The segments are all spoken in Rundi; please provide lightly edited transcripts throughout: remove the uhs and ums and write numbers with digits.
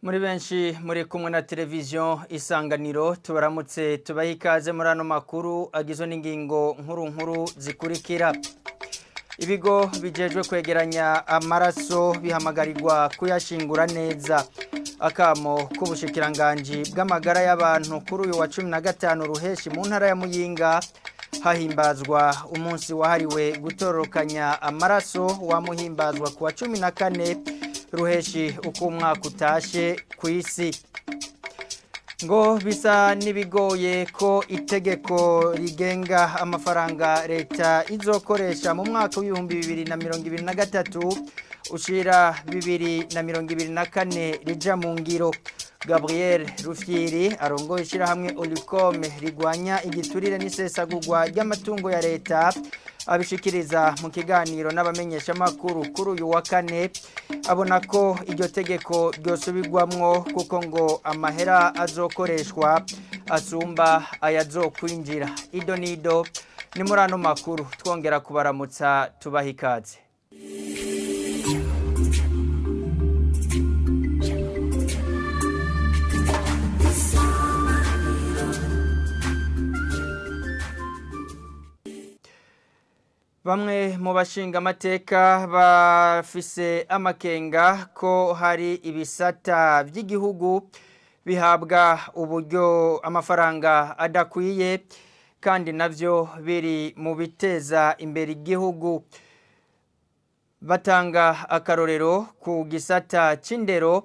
Muri benshi muri kumwe na televiziyo Isanganiro tubaramutse tubaha ikaze muri ano makuru agizwe n'ingingo nkuru zikurikira. Ibigo bijejwe kwegeranya amaraso bihamagarirwa kuyashingura neza. Akamo k'ubushikiranganji bw'amagara y'abantu kuri uyu wa 15 ruheshi mu ntara ya Muyinga hahimbazwa umunsi wahariwe gutororokanya amaraso wamuhimbazwa ku wa 14 ruheshi uko umwaka utashe ku isi. Ngo bisa nibigoye ko itegeko rigenga amafaranga leta izokoresha mu mwaka w'ibihumbi 2023 ushira 2024 rija mu ngiro. Gabriel Rufyiri arongoye ishirahamwe Olicome rigwanya igiturire n'isesagurwa ry'amatungo ya leta abishikiriza mu kiganiro n'abamenyesha makuru kuri uyu wa 4 abona ko iryo tegeko ryosubirwamwo kuko ngo amahera azokoreshwa asumba ayazokwinjira. Ido nido ni muri ano makuru twongera kubaramutsa tubaha ikaze. Bamwe mu bashinga amateka bafise amakenga ko hari ibisata by'igihugu bihabwa uburyo amafaranga adakwiye kandi navyo biri mu biteza imbere igihugu. Batanga akarorero ku gisata c'indero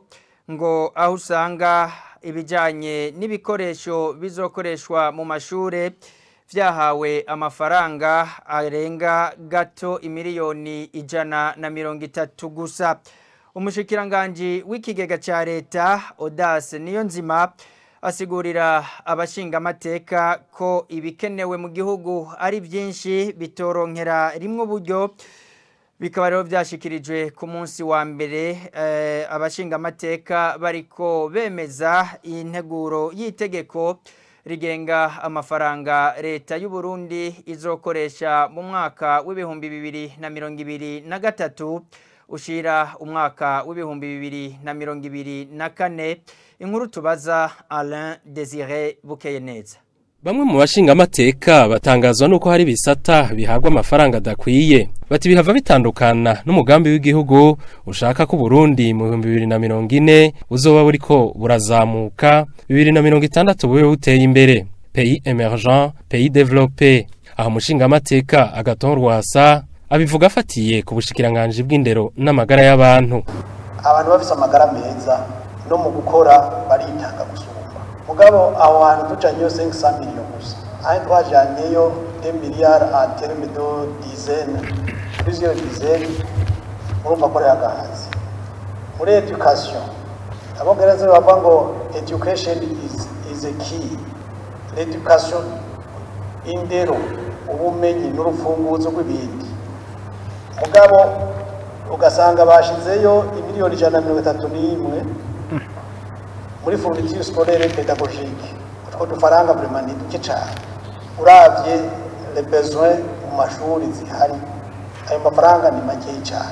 ngo aho usanga ibijanye n'ibikoresho bizokoreshwa mu mashure vyahawe amafaranga arenga gato imiliyoni 130 gusa. Umushikiranganji w'ikigega ca leta Audace Niyonzima asigurira abashinga amateka ko ibikenewe mu gihugu ari byinshi bitoronkera rimwe uburyo. Bikaba rero byashikirijwe ku munsi wa mbere abashinga amateka bariko bemeza integuro y'itegeko rigenga amafaranga leta y'u Burundi izokoresha mu mwaka w'ibihumbi 2023 ushira umwaka w'ibihumbi 2024. Inkuru tubaza Alain Désiré Bukeyeneza. Bamwe mu bashinga amateka batangazwa nuko hari bisata bihabwa amafaranga adakwiye. Bati bihava bitandukana n'umugambi w'igihugu ushaka ko Burundi mu 2040 uzoba buriko burazamuka 2060 bube buteye imbere. Pays émergent, pays développé. Aho mushinga amateka Agathon Rwasa abivuga afatiye ku bushikiranganje bw'indero n'amagara y'abantu. Abantu bafise amagara meza no mu gukora baritanga gusumba. Mugabo aho hantu tucanyeyo 500 millions gusa. Aho twajanyeyo 2 milliards en termes de dizaines, plusieurs dizaines, urumva ko yagahaze. Muri education, abongereza bavuga ngo education is a key. L'education indero ubumenyi n'urufunguzo rw'ibindi. Mugabo ugasanga bashizeyo imiliyoni 131 muri fourniture scolaire pédagogique. Utwo dufaranga vraiment ni duke cyane. Uravye les besoins mu mashuri zihari, ayo mafaranga ni make cyane.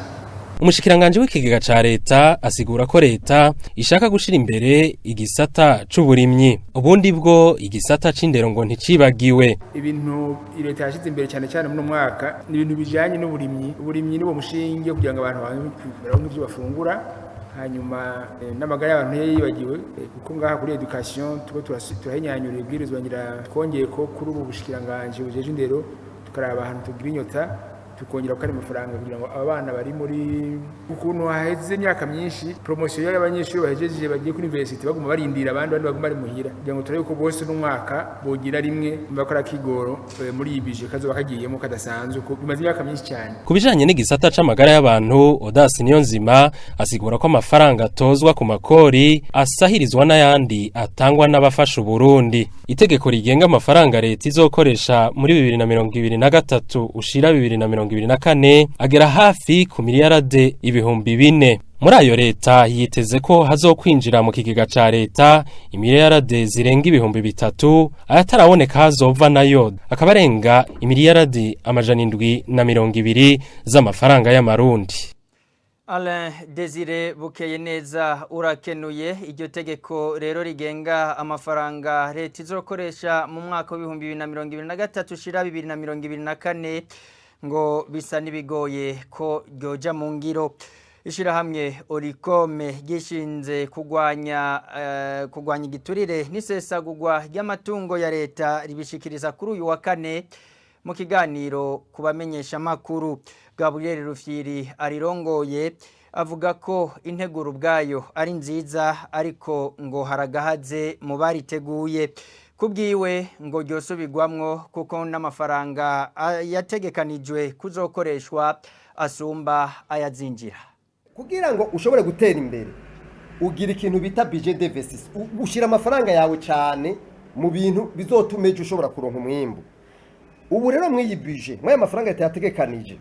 Umushikiranganje w'ikigega ca leta asigura ko leta ishaka gushira imbere igisata c'uburimyi. Ubundi bwo igisata c'indero ngo nticibagiwe. Ibintu leta yashize imbere cyane mu mwaka ni ibintu bijanye n'uburimyi. Uburimyi nibo mushinge kugira ngo abantu baronke ivyo bafungura. Hanyuma n'amagara y'abantu yibagiwe kuko ngaha kuri education turahenyanyura ibwirizwa ngira twongeye ko kuri ubu bushikiranganje bujeje indero tukaraba ahantu tugira inyota tukongera ko ari amafaranga kugira ngo abana bari muri ukuntu haheze imyaka myinshi promotion y'abanyeshuri bahejeje bagiye kuri university baguma barindira abandi baguma bari muhira kugira ngo turebe ko bose n'umwaka bogira rimwe bakora kigoro muri ibije kazo bakagiyemo kadasanzwe ko bimaze imyaka myinshi cyane. Kubijanye n'igisata c'amagara y'abantu Audace Niyonzima asigura ko amafaranga atozwa ku makori asahirizwa n'ayandi atangwa n'abafasha Burundi. Itegeko rigenga amafaranga leta izokoresha muri 2023 ushira 2024 agera hafi ku miliyarade ibihumbi 4. Muri ayo leta yiteze ko hazokwinjira mu kigega ca leta imiliyarade zirenga ibihumbi 3 ayataraboneka hazova nayo akabarenga imiliyarade 720 z'amafaranga y'amarundi. Alain Desire Bukeye neza urakenuye iryo tegeko rero rigenga amafaranga leta izokoresha mu mwaka wa 2023 ushira 2024 ngo bisa nibigoye ko ryoja mu ngiro. Ishirahamwe Oricome gishinze kugwanya igiturire n'isesagurwa ry'amatungo ya leta ribishikiriza kuri uyu wa kane mu kiganiro kubamenyesha makuru. Gabriel Rufyiri arirongoye avuga ko integuro ubwayo ari nziza ariko ngo haragahaze mu bariteguye. Kubwiwe ngo ryosubirwamwo kuko n'amafaranga yategekanijwe kuzokoreshwa asumba ayazinjira. Kugira ngo ushobore gutera imbere ugira ikintu bita budget d'investissement, ushira amafaranga yawe cyane mu bintu bizotumeje ushobora kuronka umwimbo. Ubu rero mwiyi budget mwe amafaranga yategekanije,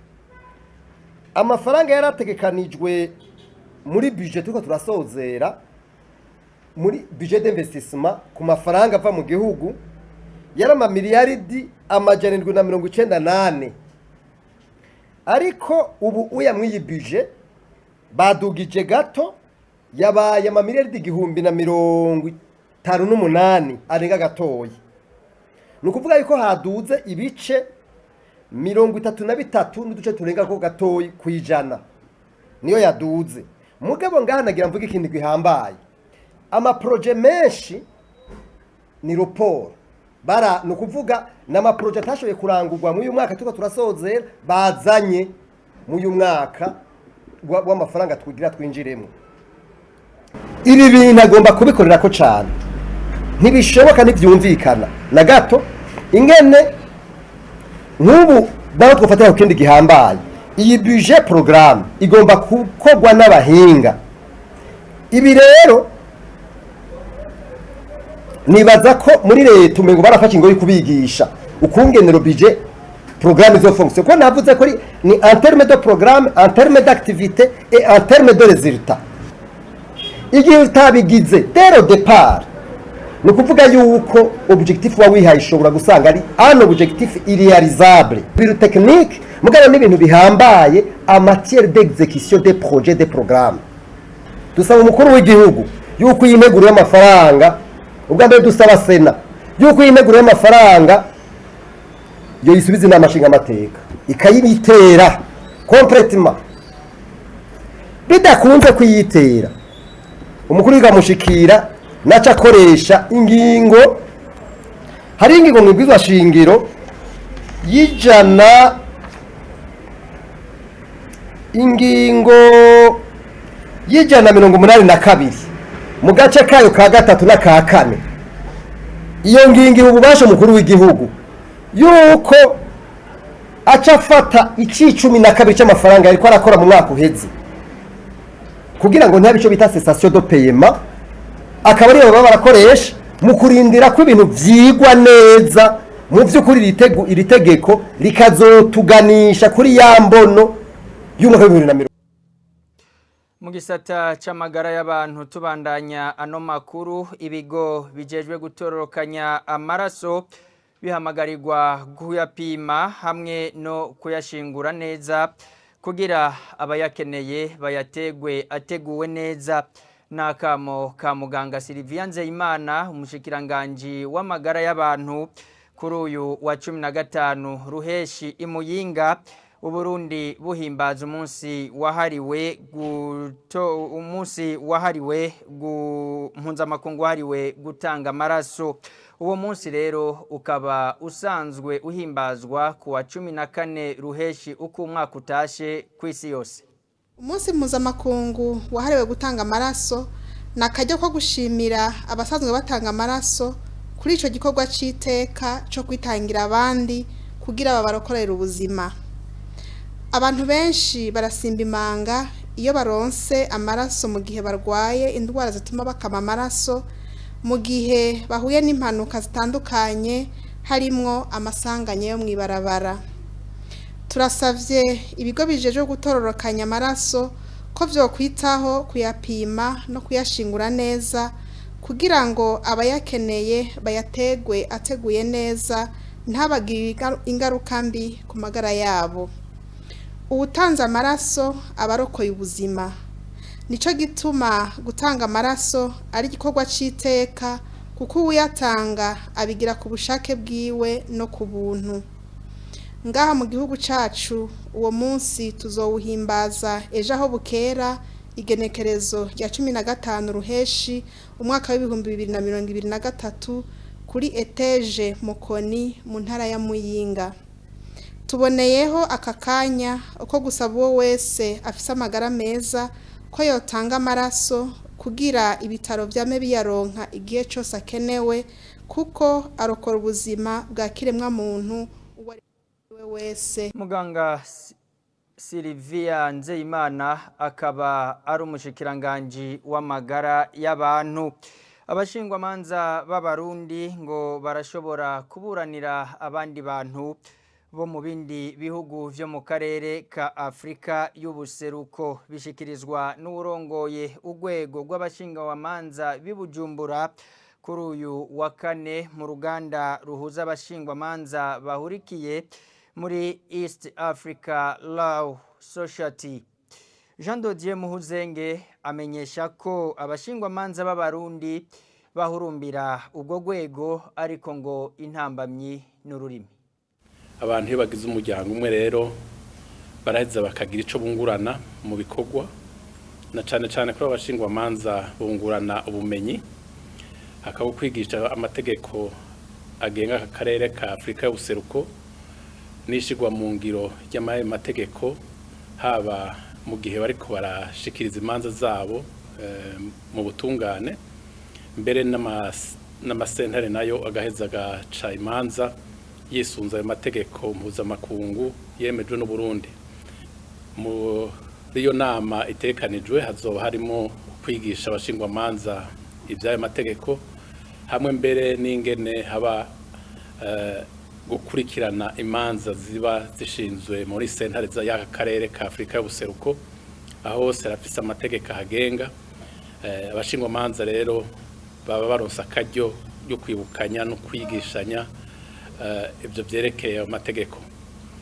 amafaranga yarategekanijwe muri budget tuko turasozera muri budget d'investissement ku mafaranga ava mu gihugu yarama miliyaridi amajana 798, ariko ubu uya mwiyi budget badugije gato yabaye ama miliyaridi 158 arenga gatoyi. Nukuvuga yuko haduze ibice 33 n'uduce turenga ko gatoyi kwijana niyo yaduze. Mugabo ngahanagira mvuga ikindi gihambaye, ama projet menshi ni report bara nukuvuga nama projet tashoboye kurangurwa mu uyu mwaka tuko turasozera bazanye mu uyu mwaka w'amafaranga twigira twinjiremo. Ibi bintu agomba kubikorera ko cyane, ntibishoboka n'ivyumvikana na gato ingene nk'ubu baho twofatira ku kindi gihambaye. Iyi budget programme igomba kukogwa n'abahinga. Ibi rero nibaza ko muri leta umengo barafashe ingo y'ikubigisha ukungenero budget programme zo fonction ko navuze ko ni en terme de programme, en terme d'activité et en terme de résultat. Igihe utabigize dès le départ no kuvuga yuko objectif wa wihaye ishobora gusanga ari un objectif irréalisable. Biru technique mugabo n'ibintu bihambaye en matière d'exécution des projets des programmes. Dusaba umukuru w'igihugu yuko yinegura y'amafaranga, ubwa mbere dusaba sena yuko yinegura y'amafaranga yo yisubiza inama nshinga amateka ikayibitera complètement. Bidakunze kuyitera umukuru yigamushikira naca akoresha ingingo, hari ingingo mwibwizwa shingiro y'ijana, ingingo y'ijana 182 mu gace kayo ka gatatu na ka kane. Iyo ngingo ububasha umukuru w'igihugu yuko acafata icicumi na kabiri cy'amafaranga ariko arakora mu mwaka uheze kugira ngo ntabico bita cessation de paiement, akaba ari baba barakoresha mu kurindira ko ibintu vyigwa neza mu vy'ukuri iri tegeko rikazotuganisha kuri ya mbono y'umwaka wa 2020. Mu gisata c'amagara y'abantu tubandanya ano makuru, ibigo bijejwe gutororokanya amaraso bihamagarirwa kuyapima hamwe no kuyashingura neza kugira abayakeneye ateguwe neza. Nakamo ka muganga Sylvia Nzeyimana umushikiranganje w'amagara y'abantu kuri uyu wa 15 ruheshi imuyinga Uburundi buhimbaza umunsi wahariwe mpuzamakungu wahariwe gutanga amaraso. Uwo munsi rero ukaba usanzwe uhimbazwa ku wa 14 ruheshi uko umwaka utashe kw'isi yose. Umunsi mpuzamakungu wahariwe gutanga amaraso nakajya ko gushimira abasanzwe batanga amaraso kuri ico gikorwa c'iteka cyo kwitangira abandi kugira babarokorera ubuzima. Abantu benshi barasimba imanga iyo baronse amaraso mu gihe barwaye indwara zituma bakama amaraso, mu gihe bahuye n'impanuka zitandukanye harimwo amasanganya yo mwibarabara. Turasavye ibigo bijeje gutororokanya amaraso ko vyokwitaho kuyapima no kuyashingura neza kugira ngo abayakeneye ateguye neza ntabagire ingaruka mbi ku magara yabo. uwutanze amaraso aba arokoye ubuzima. Nico gituma gutanga amaraso ari igikorwa c'iteka, kuko uwuyatanga abigira ku bushake bwiwe no ku buntu. Ngaha mu gihugu cacu uwo munsi tuzowuhimbaza ejo aho bukera igenekerezo rya 15 ruheshi umwaka w'2023 kuri eteje Mukoni mu ntara ya Muyinga. Tuboneyeho aka kanya uko gusaba uwo wese afise amagara meza ko yotanga amaraso kugira ibitaro vyame biyaronka igihe cyose akenewe, kuko arokora ubuzima bwa kiremwa muntu uwo ari we wese. Muganga Silvia Nzeyimana akaba ari umushikiranganji w'amagara y'abantu. Abashingwamanza b'abarundi ngo barashobora kuburanira abandi bantu bo mu bindi bihugu vyo mu karere ka Afrika y'ubuseruko, bishikirizwa n'urongoye urwego rw'abashingwamanza b'Ibujumbura kuri uyu wa kane mu ruganda ruhuza abashingwamanza bahurikiye muri East Africa Law Society. Jean Dodier Muhuzenge amenyesha ko abashingwamanza b'abarundi bahurumbira ubwo rwego, ariko ngo intambamyi n'ururimi. Abantu iyo bagize umuryango umwe rero baraheza bakagira ico bungurana mu bikorwa, na cane cane kuri abashingwamanza bungurana ubumenyi, hakaba kwigisha amategeko agenga aka karere ka Afrika y'ubuseruko nishigwa mu ngiro y'amaye mategeko, haba mu gihe bariko barashikiriza imanza zabo mu butungane, mbere n'amasentare nayo agaheza agaca imanza yisunze ayo mategeko mpuzamakungu yemejwe n'u Burundi. Muri iyo nama itekanijwe hazoba harimo kwigisha abashingwamanza iby'ayo mategeko, hamwe mbere n'ingene haba gukurikirana imanza ziba zishinzwe muri sentare y'aka karere ka Afrika y'ubuseruko, aho hose rafise amategeko ahagenga. Abashingwamanza rero baba baronsa akaryo yo kwibukanya no kwigishanya ibyo byerekeye amategeko.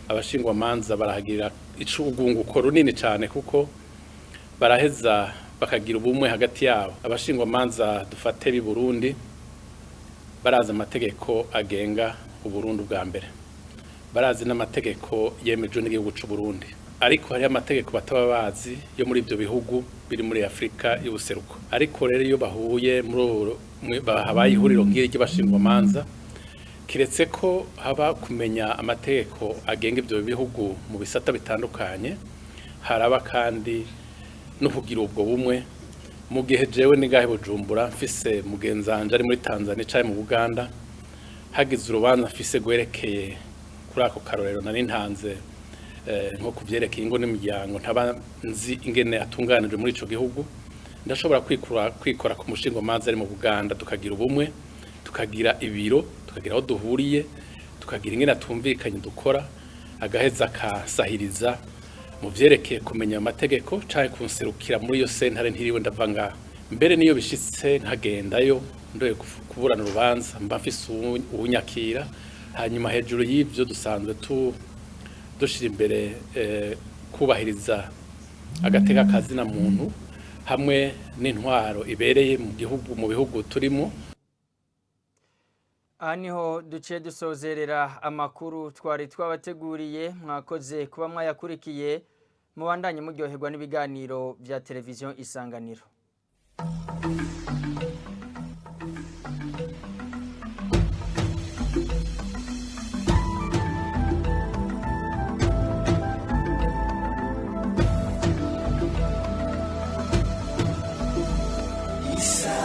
Abashingwamanza barahagira icubunguko runini cyane, kuko baraheza bakagira ubumwe hagati yabo. Abashingwamanza dufate b'i Burundi barazi amategeko agenga uburundi bwa mbere, barazi n'amategeko yemejwe n'igihugu cy'u Burundi, ariko hari amategeko bataba bazi yo muri ibyo bihugu biri muri Afrika y'ubuseruko. Ariko rero iyo bahuye habaye ihuriro nk'iri ry'abashingwamanza, kiretse ko haba kumenya amategeko agenga ibyo bihugu mu bisata bitandukanye, haraba kandi no kugira ubwo bumwe. Mu gihe jewe ningahe Bujumbura mfise mugenzanje ari muri Tanzania cyangwa mu Uganda, hagize urubanza mfise gwerekeye kuri ako karorero nari ntanze nko kuvyerekeye ingo n'imiryango ntaba nzi ingene atunganije muri ico gihugu, ndashobora kwikora ku mushingwamanza ari mu Uganda, tukagira ubumwe, tukagira ibiro, tukagira aho duhuriye, tukagira ingene atumvikanye dukora, agaheza akasahiriza mu vyerekeye kumenya amategeko canke kunserukira muri iyo sentare ntiriwe ndava ngaha. Mbere niyo bishitse nkagendayo ndoye kuburana urubanza, mba mfise ubunyakira, hanyuma hejuru y'ivyo dusanzwe dushira imbere kubahiriza agateka kazina muntu hamwe n'intwaro ibereye mu bihugu turimo. Aha niho duciye dusozerera amakuru twari twabateguriye. Mwakoze kuba mwayakurikiye, mubandanye muryoherwa n'ibiganiro bya televiziyo Isanganiro. Isa